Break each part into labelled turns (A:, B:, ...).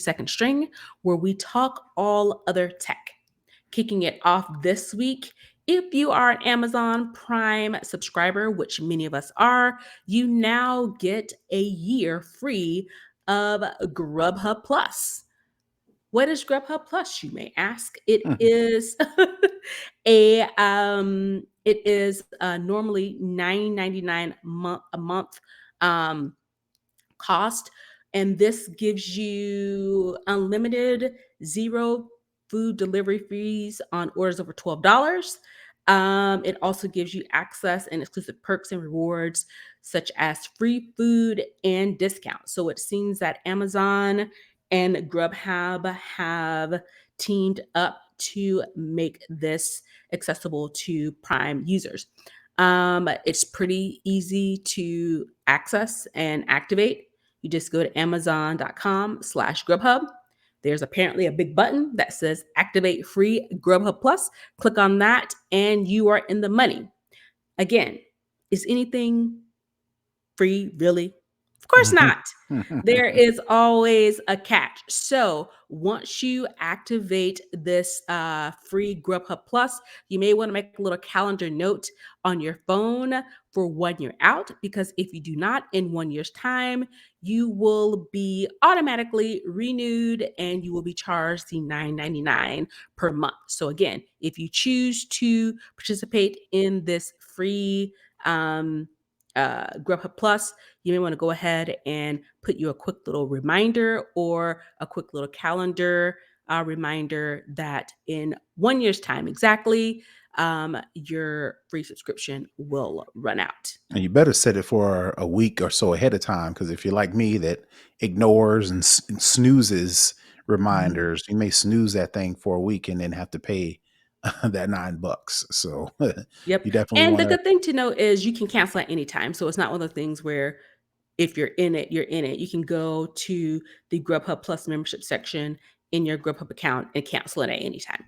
A: Second String, where we talk all other tech. Kicking it off this week, if you are an Amazon Prime subscriber, which many of us are, you now get a year free of GrubHub Plus. What is GrubHub Plus, you may ask? It is normally $9.99 a month cost, and this gives you unlimited zero food delivery fees on orders over $12. It also gives you access and exclusive perks and rewards such as free food and discounts. So it seems that Amazon and GrubHub have teamed up to make this accessible to Prime users. It's pretty easy to access and activate. You just go to amazon.com/GrubHub. There's apparently a big button that says activate free GrubHub Plus. Click on that and you are in the money. Again, is anything free really? Of course not. There is always a catch. So once you activate this free GrubHub Plus, you may want to make a little calendar note on your phone for 1 year out, because if you do not, in 1 year's time, you will be automatically renewed and you will be charged the $9.99 per month. So again, if you choose to participate in this free GrubHub Plus, you may want to go ahead and put you a quick little reminder or a quick little calendar reminder that in 1 year's time exactly, your free subscription will run out.
B: And you better set it for a week or so ahead of time, because if you're like me that ignores and snoozes reminders, you may snooze that thing for a week and then have to pay that $9. So
A: Yep.
B: you definitely
A: And the
B: want to.
A: good thing to know is you can cancel at any time. So it's not one of the things where if you're in it, you're in it. You can go to the GrubHub Plus membership section in your GrubHub account and cancel it at any time.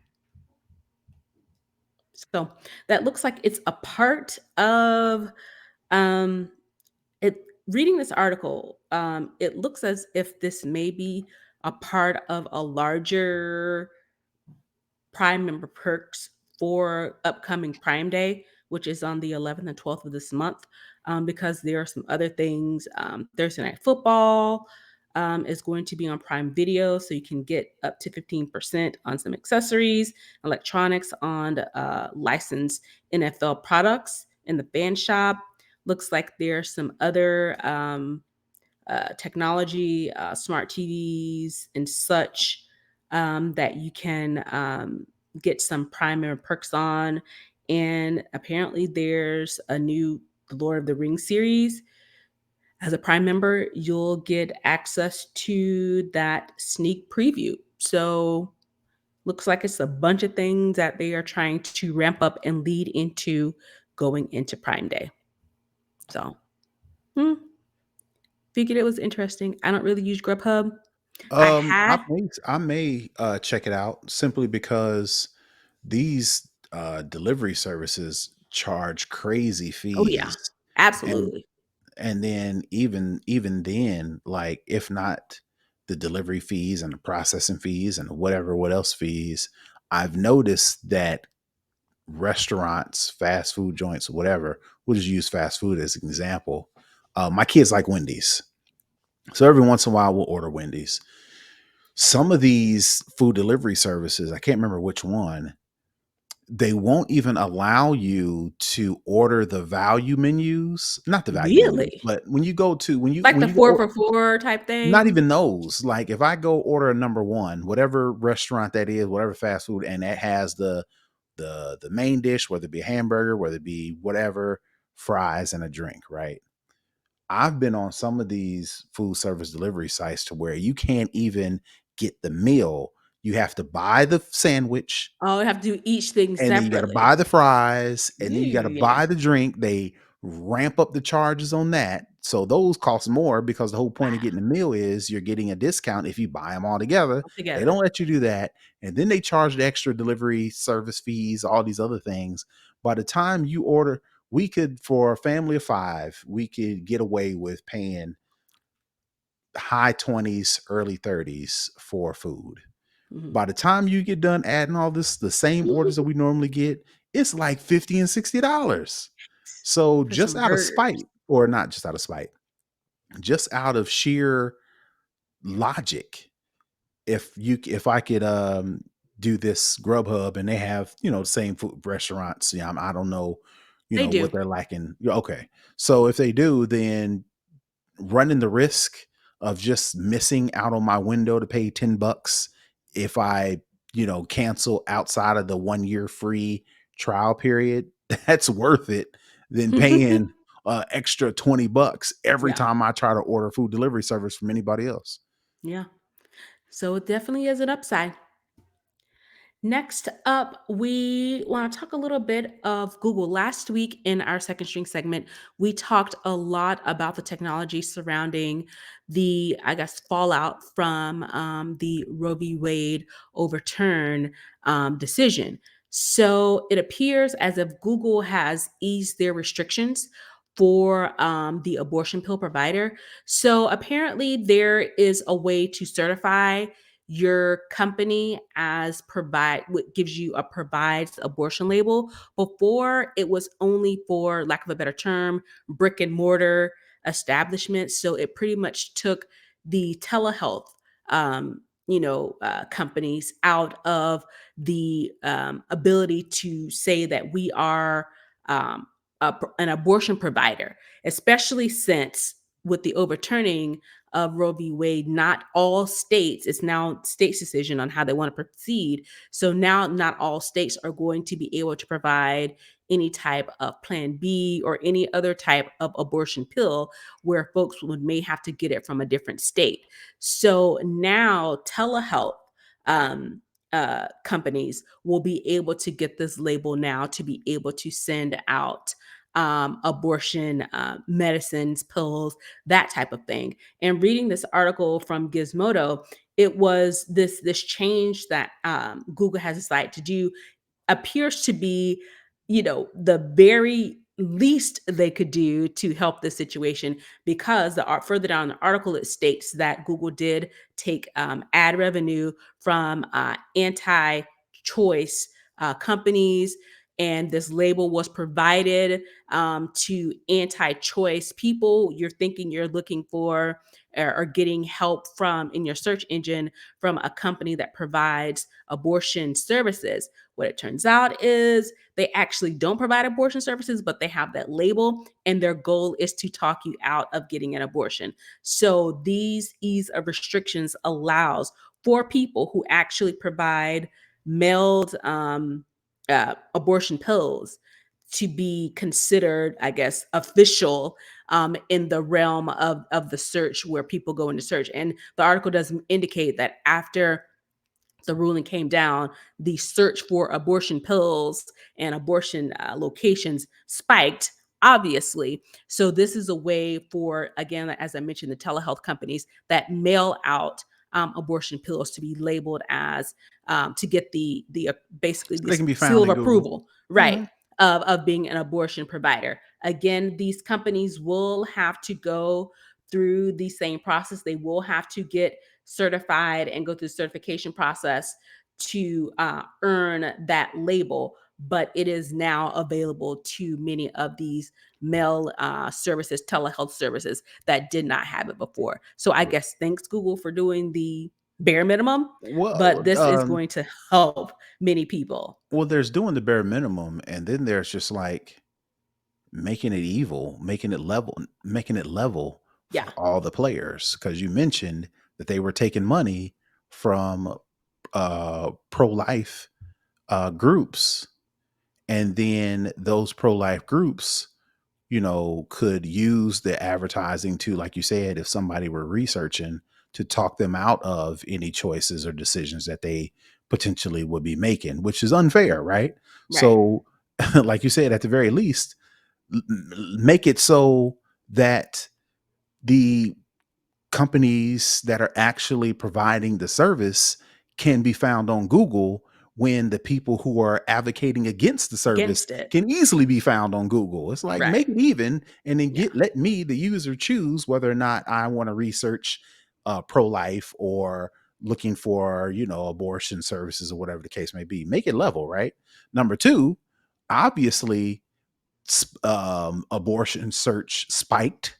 A: So that looks like it's a part of it. Reading this article, it looks as if this may be a part of a larger Prime member perks for upcoming Prime Day, which is on the 11th and 12th of this month, because there are some other things. Thursday Night Football is going to be on Prime Video, so you can get up to 15% on some accessories, electronics on licensed NFL products in the fan shop. Looks like there's some other technology, smart TVs and such, that you can get some Prime member perks on. And apparently there's a new Lord of the Rings series. As a Prime member, you'll get access to that sneak preview. So looks like it's a bunch of things that they are trying to ramp up and lead into going into Prime Day. So, figured it was interesting. I don't really use GrubHub. I
B: I
A: had.
B: may check it out simply because these delivery services charge crazy
A: Oh, yeah.
B: fees, and
A: Absolutely.
B: then even then, like, if not the delivery fees and the processing fees and what else fees, I've noticed that restaurants, fast food joints, whatever, we'll just use fast food as an example. My kids like Wendy's, so every once in a while we'll order Wendy's. Some of these food delivery services, I can't remember which one, they won't even allow you to order the value menus, not the value menus,
A: Really?
B: but when you go to
A: Like
B: when
A: the
B: you
A: 4
B: go,
A: for 4 type
B: not
A: thing?
B: even those. Like, if I go order a number one, whatever restaurant that is, whatever fast food, and that has the main dish, whether it be a hamburger, whether it be whatever, fries and a drink, right? I've been on some of these food service delivery sites to where you can't even get the meal. You have to buy the sandwich,
A: Oh, you have to do each thing
B: and then you got to
A: separately.
B: buy the fries, and then you got to
A: Yeah.
B: buy the drink. They ramp up the charges on that. So those cost more, because the whole point of getting the meal is you're getting a discount if you buy them all together. They
A: Together.
B: don't let you do that. And then they charge the extra delivery service fees, all these other things. By the time you order, for a family of 5, we could get away with paying high 20s, early 30s for food.
A: Mhm.
B: By the time you get done adding all this, the same orders that we normally get, it's like $50 and $60. So
A: For
B: just
A: some
B: out of
A: burgers.
B: spite, or not just out of spite, just out of sheer logic, if I could do this Grubhub and they have, the same food restaurants, I don't know,
A: They
B: what
A: do.
B: they're lacking. Yeah, okay. So if they do, then running the risk of just missing out on my window to pay $10 if I, cancel outside of the 1 year free trial period, that's worth it than paying extra $20 every
A: Yeah.
B: time I try to order food delivery service from anybody else.
A: Yeah. So it definitely is an upside. Next up, we want to talk a little bit of Google. Last week in our second string segment, we talked a lot about the technology surrounding the, I guess, fallout from the Roe v. Wade overturn decision. So it appears as if Google has eased their restrictions for the abortion pill provider. So apparently, there is a way to certify your company as provide what gives you a provides abortion label. Before, it was only for lack of a better term, brick and mortar establishments. So it pretty much took the telehealth companies out of the ability to say that we are um, an abortion provider, especially since with the overturning of Roe v. Wade, not all states, it's now states' decision on how they want to proceed. So now not all states are going to be able to provide any type of plan B or any other type of abortion pill where folks may have to get it from a different state. So now telehealth um, companies will be able to get this label now to be able to send out abortion medicines, pills, that type of thing. And reading this article from Gizmodo, it was this change that Google has decided to do appears to be, the very least they could do to help this situation because further down the article it states that Google did take ad revenue from anti-choice companies, and this label was provided to anti-choice people. You're thinking you're looking for or getting help from in your search engine from a company that provides abortion services. What it turns out is they actually don't provide abortion services, but they have that label, and their goal is to talk you out of getting an abortion. So these ease of restrictions allows for people who actually provide mailed abortion pills to be considered, I guess, official in the realm of the search where people go into search. And the article does indicate that after the ruling came down, the search for abortion pills and abortion locations spiked, obviously. So, this is a way for, again, as I mentioned, the telehealth companies that mail out abortion pills to be labeled as to get the basically
B: So they
A: this
B: can be
A: seal
B: found
A: of
B: in Google.
A: approval, right?
B: Mhm.
A: Of being an abortion provider. Again, these companies will have to go through the same process. They will have to get certified and go through the certification process to earn that label. But it is now available to many of these mail services, telehealth services that did not have it before. So I guess thanks Google for doing the bare minimum, but
B: Well,
A: this is going to help many people.
B: there's doing the bare minimum, and then there's just like making it evil, making it level
A: Yeah,
B: for all the players. Because you mentioned that they were taking money from pro-life groups, and then those pro-life groups, could use the advertising to, like you said, if somebody were researching, to talk them out of any choices or decisions that they potentially would be making, which is unfair, right?
A: right.
B: So, like you said, at the very least, make it so that the companies that are actually providing the service can be found on Google, when the people who are advocating against the service
A: Against it.
B: can easily be found on Google. It's like,
A: Right.
B: make it even, and then
A: Yeah.
B: let me, the user, choose whether or not I want to research pro-life or looking for, abortion services or whatever the case may be. Make it level, right? Number two, obviously, abortion search spiked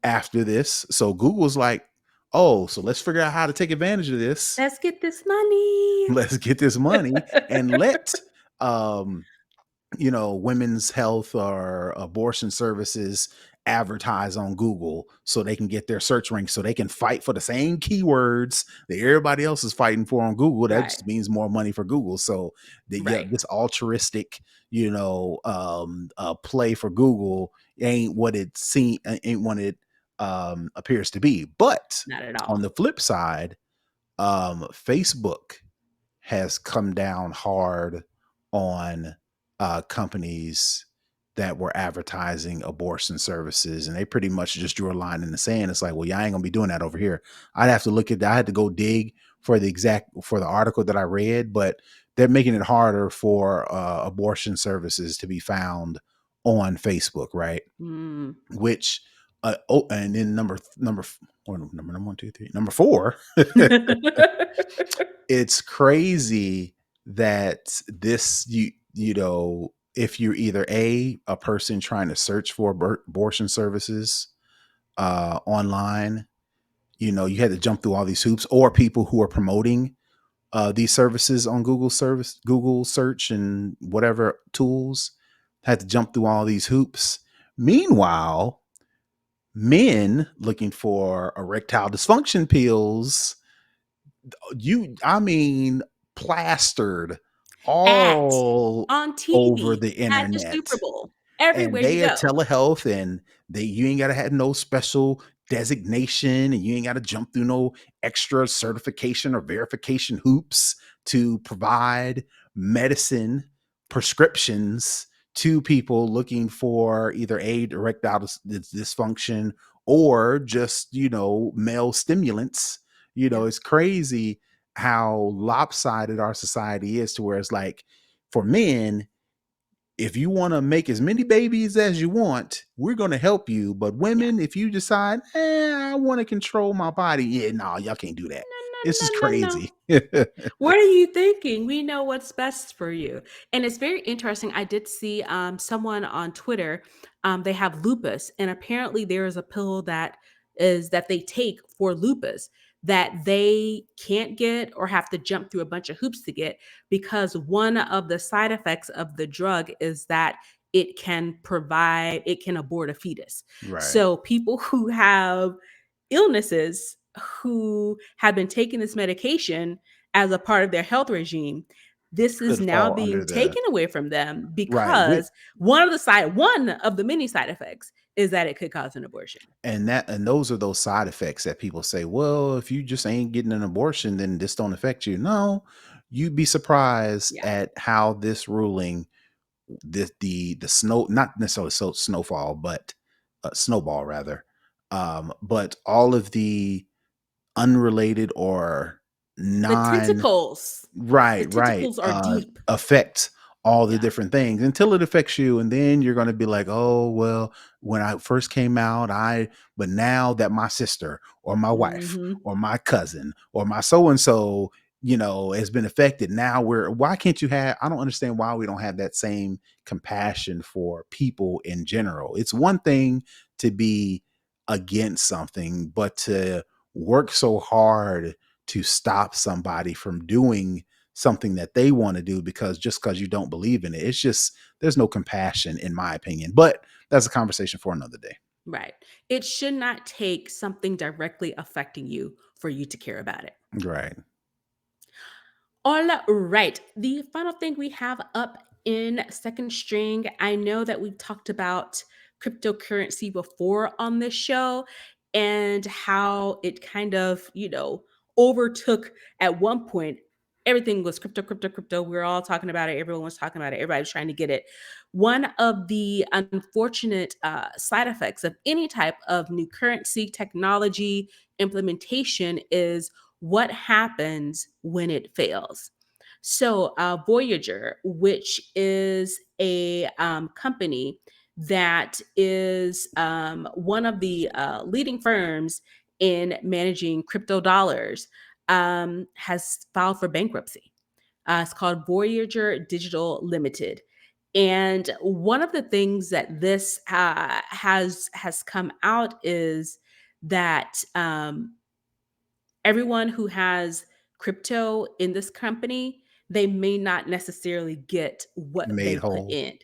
B: after this. So Google's like, oh, so let's figure out how to take advantage of this.
A: Let's get this money.
B: Let's get this money and let um women's health or abortion services advertise on Google so they can get their search rank, so they can fight for the same keywords that everybody else is fighting for on Google. That
A: Right.
B: just means more money for Google. So
A: Right.
B: this altruistic, play for Google ain't what it appears to be. But
A: Not at
B: on
A: all.
B: the flip side, Facebook has come down hard on companies that were advertising abortion services, and they pretty much just drew a line in the sand. It's like, well, y'all ain't gonna be doing that over here. I'd have to look at that. I had to go dig for the article that I read, but they're making it harder for abortion services to be found on Facebook, right?
A: Mm.
B: Which and then number one, two, three, number four. It's crazy that this if you're either a person trying to search for abortion services online, you had to jump through all these hoops, or people who are promoting these services on Google search and whatever tools had to jump through all these hoops. Meanwhile, men looking for erectile dysfunction pills, I mean, plastered
A: Ads
B: all
A: on
B: over
A: TV
B: the
A: at the Super
B: internet.
A: Bowl,
B: And
A: everywhere you
B: they are
A: go.
B: telehealth, and you ain't gotta have no special designation, and you ain't gotta jump through no extra certification or verification hoops to provide medicine prescriptions to people looking for either erectile dysfunction or just, male stimulants.
A: Yeah.
B: It's crazy how lopsided our society is, to where it's like, for men, if you want to make as many babies as you want, we're going to help you. But
A: Yeah.
B: women, if you decide, I want to control my body, yeah, no, y'all can't do that.
A: No,
B: This is
A: no, no, no, no.
B: crazy.
A: What are you thinking? We know what's best for you. And it's very interesting. I did see someone on Twitter, they have lupus, and apparently there is a pill that they take for lupus that they can't get or have to jump through a bunch of hoops to get, because one of the side effects of the drug is that it can abort a fetus.
B: Right.
A: So people who have illnesses, who have been taking this medication as a part of their health regime, this is
B: Could
A: now
B: fall
A: being
B: under the
A: taken away from them
B: right.
A: because one of the many side effects is that it could cause an abortion.
B: And those are those side effects that people say, well, if you just ain't getting an abortion, then this don't affect you. No, you'd be surprised
A: Yeah.
B: at how this ruling, the snow, not necessarily snowfall, but snowball rather, but all of the unrelated or
A: The
B: non
A: tentacles. The
B: right,
A: tentacles are deep.
B: affect all the
A: Yeah.
B: different things until it affects you, and then you're going to be like, oh well, when I first came out, but now that my sister or my wife
A: Mhm.
B: or my cousin or my so and so, has been affected, now why can't you have, I don't understand why we don't have that same compassion for people in general. It's one thing to be against something, but to work so hard to stop somebody from doing something that they want to do because you don't believe in it. It's just, there's no compassion, in my opinion. But that's a conversation for another day.
A: Right. It should not take something directly affecting you for you to care about it.
B: Right.
A: All right. The final thing we have up in second string, I know that we've talked about cryptocurrency before on this show and how it kind of, overtook at one point. Everything was crypto, crypto, crypto. We were all talking about it. Everyone was talking about it. Everybody was trying to get it. One of the unfortunate side effects of any type of new currency technology implementation is what happens when it fails. So, Voyager, which is a company that is one of the leading firms in managing crypto dollars, has filed for bankruptcy. It's called Voyager Digital Limited. And one of the things that this has come out is that everyone who has crypto in this company, they may not necessarily get what
B: Made
A: they put
B: whole.
A: in.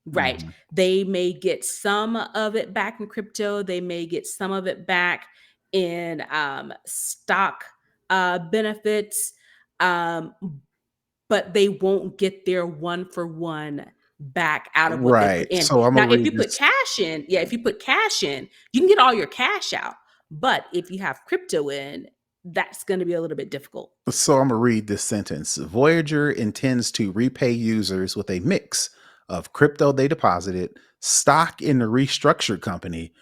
A: Right.
B: Hmm.
A: They may get some of it back in crypto. They may get some of it back in stock benefits, um, but they won't get their one for one back out of what they put
B: Right.
A: in.
B: So I'm
A: Now,
B: gonna
A: if
B: read
A: you put
B: this.
A: cash in, yeah, if you put cash in, you can get all your cash out. But if you have crypto in, that's going to be a little bit difficult.
B: So I'm gonna read this sentence. Voyager intends to repay users with a mix of crypto they deposited, stock in the restructured company,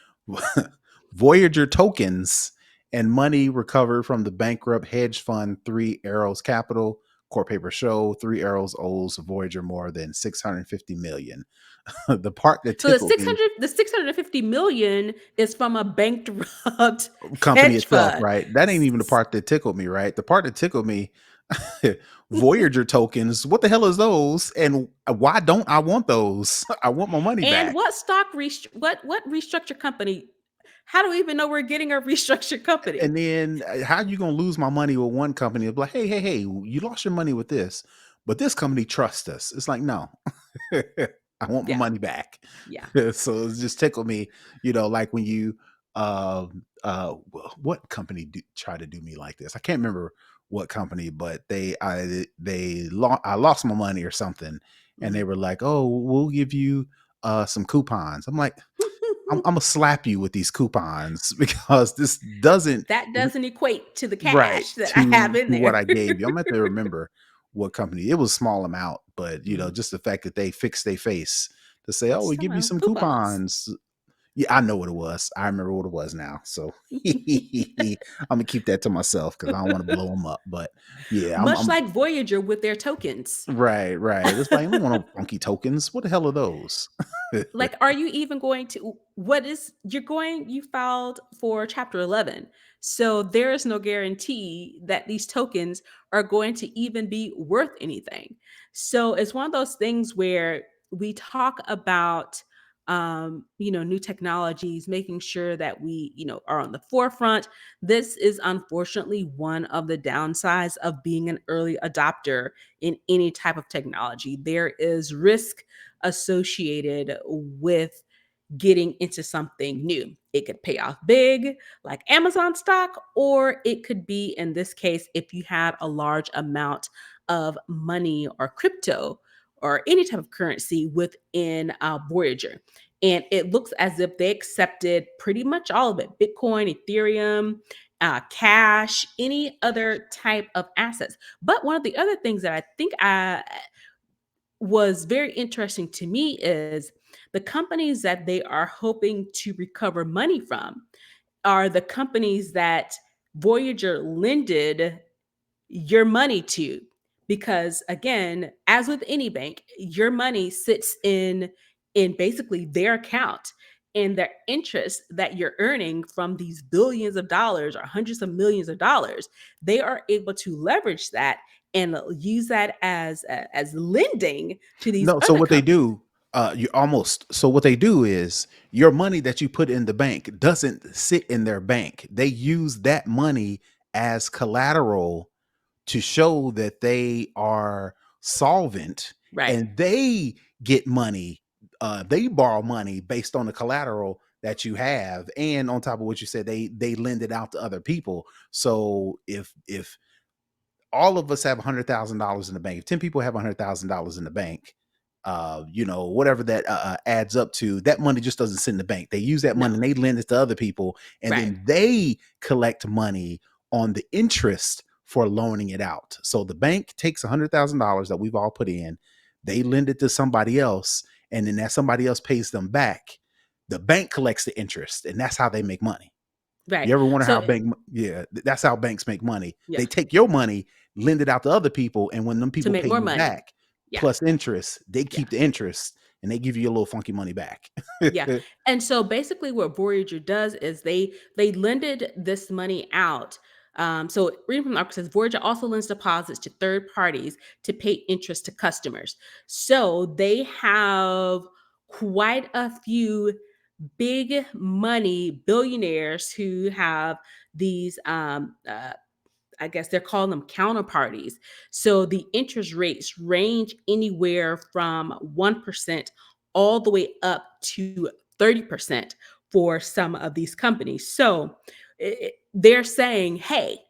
B: Voyager tokens, and money recovered from the bankrupt hedge fund Three Arrows Capital. Court papers show Three Arrows owes Voyager more than 650 million. The part that
A: So the
B: tickled
A: six
B: me,
A: hundred, the 650 million is from a bankrupt
B: company
A: hedge
B: itself,
A: fund.
B: right? That ain't even the part that tickled me, right? The part that tickled me, Voyager tokens. What the hell is those? And why don't I want those? I want my money
A: And
B: back.
A: what what restructured company? How do we even know we're getting a restructured company?
B: And then how you gonna lose my money with one company? It's like, hey, you lost your money with this, but this company trusts us. It's like, no, I want my
A: Yeah,
B: money back.
A: yeah.
B: So it just tickled me, like when you what company try to do me like this? I can't remember what company, but I lost my money or something, and they
A: Mhm.
B: were like, oh, we'll give you some coupons. I'm like, I'm gonna slap you with these coupons because this doesn't
A: That doesn't equate to the
B: right
A: cash that I have
B: to
A: in
B: what
A: there.
B: I gave you. I'm meant to remember what company. It was a small amount, but
A: Mhm.
B: just the fact that they fixed their face to say, "Oh, we give you
A: Some
B: some
A: coupons.
B: coupons." Yeah, I know what it was. I remember what it was now. So I'm gonna keep that to myself because I don't want to blow them up. But yeah,
A: Much
B: I'm
A: like Voyager with their tokens.
B: right, right. It's like I don't want no funky tokens. What the hell are those?
A: Like, are you even going to what is you're going you filed for chapter 11. So there is no guarantee that these tokens are going to even be worth anything. So it's one of those things where we talk about new technologies, making sure that we, are on the forefront. This is unfortunately one of the downsides of being an early adopter in any type of technology. There is risk associated with getting into something new. It could pay off big, like Amazon stock, or it could be, in this case, if you had a large amount of money or crypto or any type of currency within Voyager. And it looks as if they accepted pretty much all of it: Bitcoin, Ethereum, cash, any other type of assets. But one of the other things that I think was very interesting to me is the companies that they are hoping to recover money from are the companies that Voyager lended your money to. Because again, as with any bank, your money sits in basically their account, and the interest that you're earning from these billions of dollars or hundreds of millions of dollars, they are able to leverage that and use that as lending to these
B: No, so
A: other
B: what they
A: companies.
B: do, you almost so what they do is your money that you put in the bank doesn't sit in their bank. They use that money as collateral to show that they are solvent
A: Right,
B: and they get money. They borrow money based on the collateral that you have. And on top of what you said, they lend it out to other people. So if all of us have $100,000 in the bank. If 10 people have $100,000 in the bank, whatever that adds up to, that money just doesn't sit in the bank. They use that money
A: no,
B: and they lend it to other people, and
A: right,
B: then they collect money on the interest for loaning it out. So the bank takes $100,000 that we've all put in, they lend it to somebody else, and then that somebody else pays them back. The bank collects the interest, and that's how they make money.
A: right.
B: You ever wonder how
A: So
B: yeah, that's how banks make money.
A: yeah,
B: They take your money, lend it out to other people, and when them
A: to
B: people
A: make
B: pay
A: more
B: you
A: money.
B: back
A: Yeah,
B: plus interest, they
A: yeah.
B: keep the interest and they give you a little funky money back.
A: Yeah. And so basically what Voyager does is they lended this money out. So reading from the article says Voyager also lends deposits to third parties to pay interest to customers. So they have quite a few big money billionaires who have these I guess they're calling them counterparties. So the interest rates range anywhere from 1% all the way up to 30% for some of these companies. So they're saying, hey,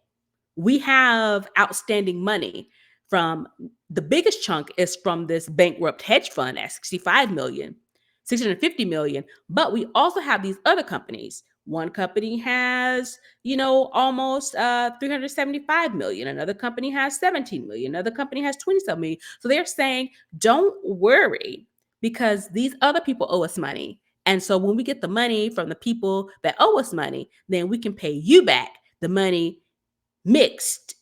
A: we have outstanding money from the biggest chunk is from this bankrupt hedge fund at 65 million, 650 million, but we also have these other companies. One company has, almost 375 million. Another company has 17 million. Another company has 27 million. So they're saying, don't worry because these other people owe us money. And so when we get the money from the people that owe us money, then we can pay you back the money mixed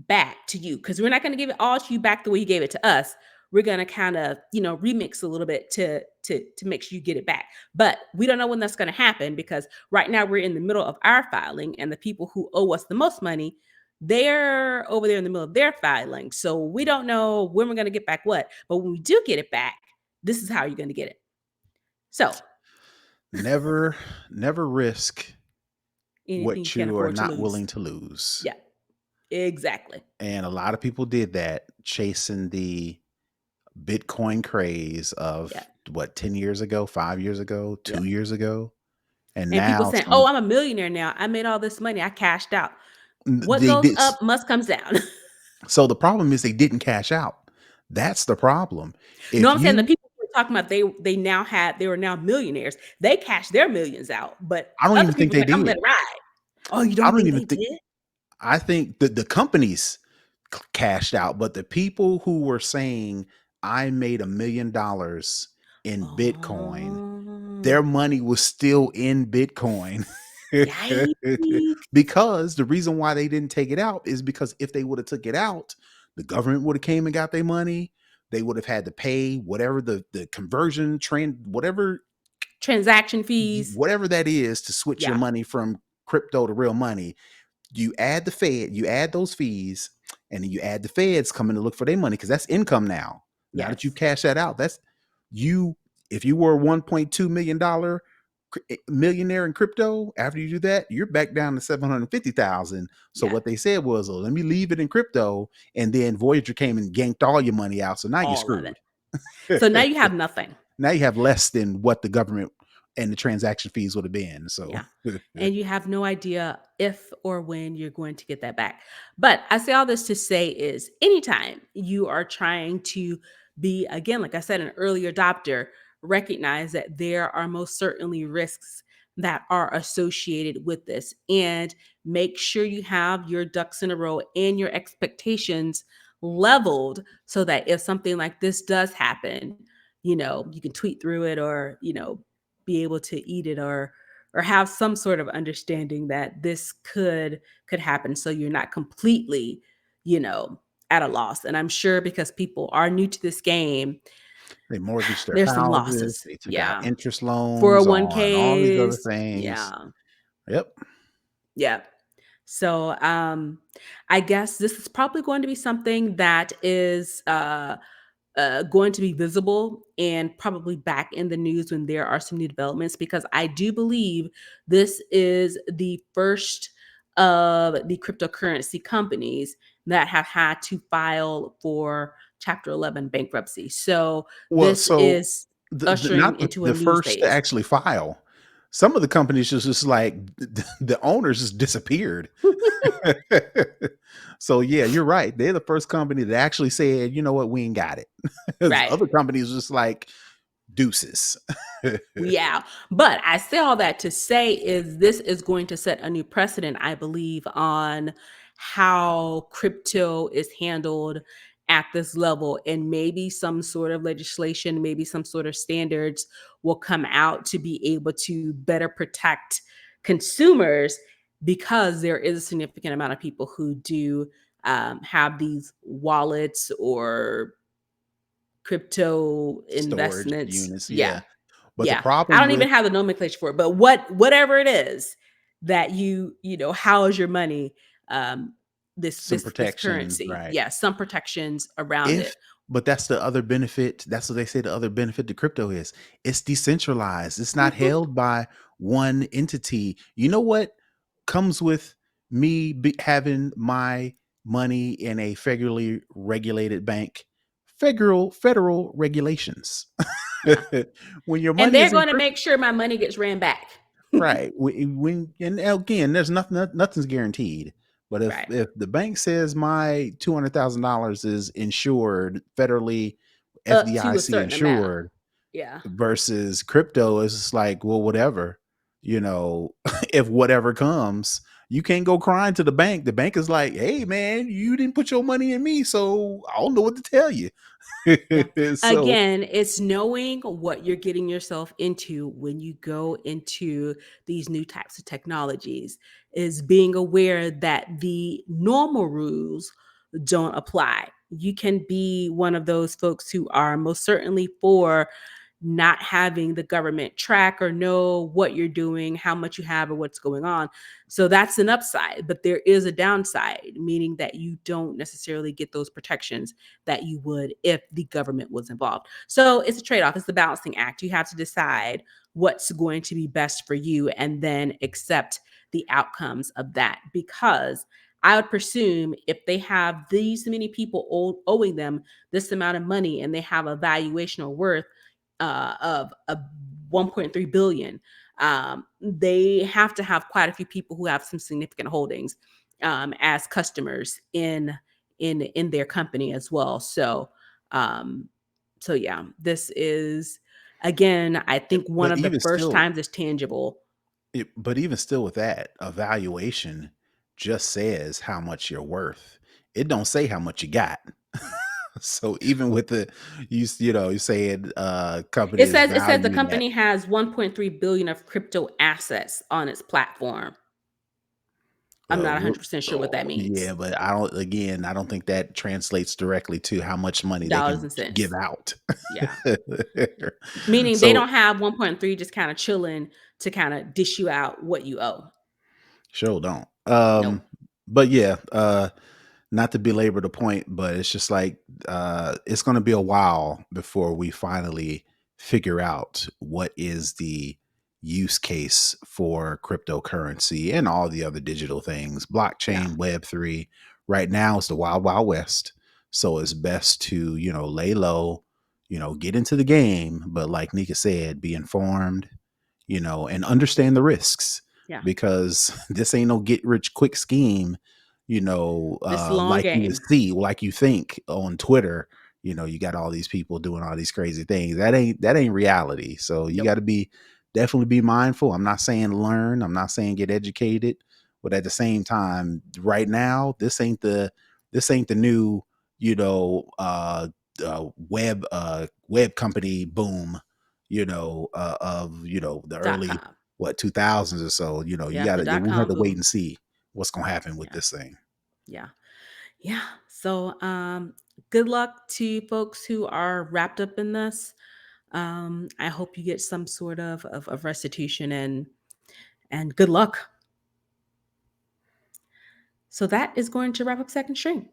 A: back to you because we're not going to give it all to you back the way you gave it to us. We're going to kind of remix a little bit to make sure you get it back, but we don't know when that's going to happen because right now we're in the middle of our filing and the people who owe us the most money, they're over there in the middle of their filing, so we don't know when we're going to get back what, but when we do get it back, this is how you're going to get it. So
B: Never risk
A: anything you
B: what
A: can't
B: you are
A: afford to
B: not
A: lose.
B: willing to lose.
A: Yeah, exactly.
B: And a lot of people did that chasing the Bitcoin craze
A: Yeah,
B: of what, 10 years ago, 5 years ago,
A: yeah.
B: 2 years ago. And
A: And people
B: now
A: saying, "Oh, I'm a millionaire now. I made all this money. I cashed out." What
B: they
A: goes
B: did.
A: up must comes down.
B: So the problem is they didn't cash out. That's the problem.
A: No,
B: If
A: I'm saying the
B: you,
A: people who are talking about they were now millionaires. They cashed their millions out, but
B: I don't
A: other
B: even think
A: people
B: they
A: like, "I'm gonna let
B: did.
A: it ride." Oh, you
B: I
A: don't
B: don't
A: think
B: even
A: they
B: think,
A: did?
B: I think that the companies cashed out, but the people who were saying, I made $1 million in Bitcoin,
A: Oh,
B: their money was still in Bitcoin.
A: yikes!
B: Because the reason why they didn't take it out is because if they would have took it out, the government would have came and got their money. They would have had to pay whatever the conversion trend,
A: Transaction fees.
B: whatever that is to switch your
A: Yeah.
B: money from crypto to real money. You add those fees, and then you add the feds coming to look for their money because that's income now. Now that you
A: Yes.
B: cash that out, that's you. If you were $1.2 million millionaire in crypto, after you do that, you're back down to 750,000. So
A: Yeah.
B: what they said was, oh, let me leave it in crypto, and then Voyager came and ganked all your money out. So now you're
A: All of it.
B: screwed.
A: So now you have nothing.
B: Now you have less than what the government and the transaction fees would have been. So
A: Yeah. And you have no idea if or when you're going to get that back. But I say all this to say is anytime you are trying to be, again, like I said, an early adopter, recognize that there are most certainly risks that are associated with this. And make sure you have your ducks in a row and your expectations leveled so that if something like this does happen, you can tweet through it or, be able to eat it or have some sort of understanding that this could happen so you're not completely you know at a loss. And I'm sure because people are new to this game,
B: they mortgaged their
A: there's some
B: houses,
A: losses.
B: they took out
A: Yeah.
B: interest loans on all these other
A: 401ks.
B: things.
A: Yeah.
B: Yep.
A: Yeah. So I guess this is probably going to be something that is going to be visible and probably back in the news when there are some new developments, because I do believe this is the first of the cryptocurrency companies that have had to file for Chapter 11 bankruptcy. So
B: Well,
A: this
B: so
A: is
B: the
A: ushering
B: not
A: into a
B: the
A: new
B: first to
A: phase.
B: actually file. Some of the companies just like the owners just disappeared. So yeah, you're right. They're the first company that actually said, you know what, we ain't got it.
A: Right.
B: Other companies just like deuces.
A: Yeah. But I say all that to say is this is going to set a new precedent, I believe, on how crypto is handled at this level. And maybe some sort of legislation, maybe some sort of standards will come out to be able to better protect consumers, because there is a significant amount of people who do have these wallets or crypto
B: Storage
A: investments.
B: units,
A: Yeah.
B: yeah. But the
A: Yeah. I
B: problem
A: don't
B: with
A: even have the nomenclature for it, but whatever it is that you house your money, um,
B: some
A: this
B: protections,
A: currency.
B: right?
A: Yeah, some protections around
B: If
A: it.
B: But that's the other benefit. That's what they say the other benefit to crypto is. It's decentralized. It's not
A: Mhm.
B: held by one entity. You know what comes with having my money in a federally regulated bank? Federal regulations.
A: Yeah.
B: When your
A: And
B: money
A: they're
B: is in
A: going to
B: crypto,
A: make sure my money gets ran back.
B: right? When and again, there's nothing's guaranteed. But
A: Right.
B: if the bank says my $200,000 is insured federally,
A: Up to a
B: FDIC
A: certain amount.
B: insured,
A: Yeah.
B: versus crypto is just like, well, whatever, if whatever comes, you can't go crying to the bank. The bank is like, hey man, you didn't put your money in me, so I don't know what to tell you.
A: Yeah.
B: So
A: Again, it's knowing what you're getting yourself into when you go into these new types of technologies, is being aware that the normal rules don't apply. You can be one of those folks who are most certainly for not having the government track or know what you're doing, how much you have, or what's going on. So that's an upside, but there is a downside, meaning that you don't necessarily get those protections that you would if the government was involved. So it's a trade off, it's the balancing act. You have to decide what's going to be best for you and then accept the outcomes of that. Because I would presume if they have these many people owing them this amount of money and they have a valuation or worth of a 1.3 billion, they have to have quite a few people who have some significant holdings as customers in their company as well. Um, so yeah, this is again, I think one
B: but
A: of the
B: even
A: first
B: still
A: times it's tangible.
B: but even still with that, a valuation just says how much you're worth. It don't say how much you got. So even with the you saying company is
A: It says the
B: valued at,
A: company has 1.3 billion of crypto assets on its platform. I'm not
B: well,
A: 100% sure what that
B: oh,
A: means.
B: yeah, but I don't think that translates directly to how much money they
A: Dollars
B: can
A: and
B: give
A: cents.
B: out.
A: Yeah. Meaning they
B: So
A: don't have 1.3 just kind of chilling to kind of dish you out what you owe.
B: sure don't.
A: Nope.
B: But yeah, not to belabor the point, but it's just like it's going to be a while before we finally figure out what is the use case for cryptocurrency and all the other digital things.
A: Yeah.
B: Blockchain, Web3. Right now it's the wild wild west, so it's best to lay low, get into the game, but like Nika said, be informed, and understand the risks,
A: Yeah.
B: because this ain't no get rich quick scheme,
A: This is a long
B: like you would
A: game.
B: see, like you think on Twitter. You got all these people doing all these crazy things. That ain't reality. So you got
A: Nope.
B: to definitely be mindful. I'm not saying learn. I'm not saying get educated, but at the same time, right now, this ain't the new, you know, web company boom, of the
A: Dot
B: early
A: com.
B: 2000s or so. You
A: Yeah.
B: got
A: The
B: to
A: dot
B: we have
A: com
B: to wait
A: boom.
B: and see what's gonna happen with
A: Yeah.
B: this thing.
A: Yeah. Yeah. So good luck to folks who are wrapped up in this. I hope you get some sort of restitution and good luck. So that is going to wrap up second string.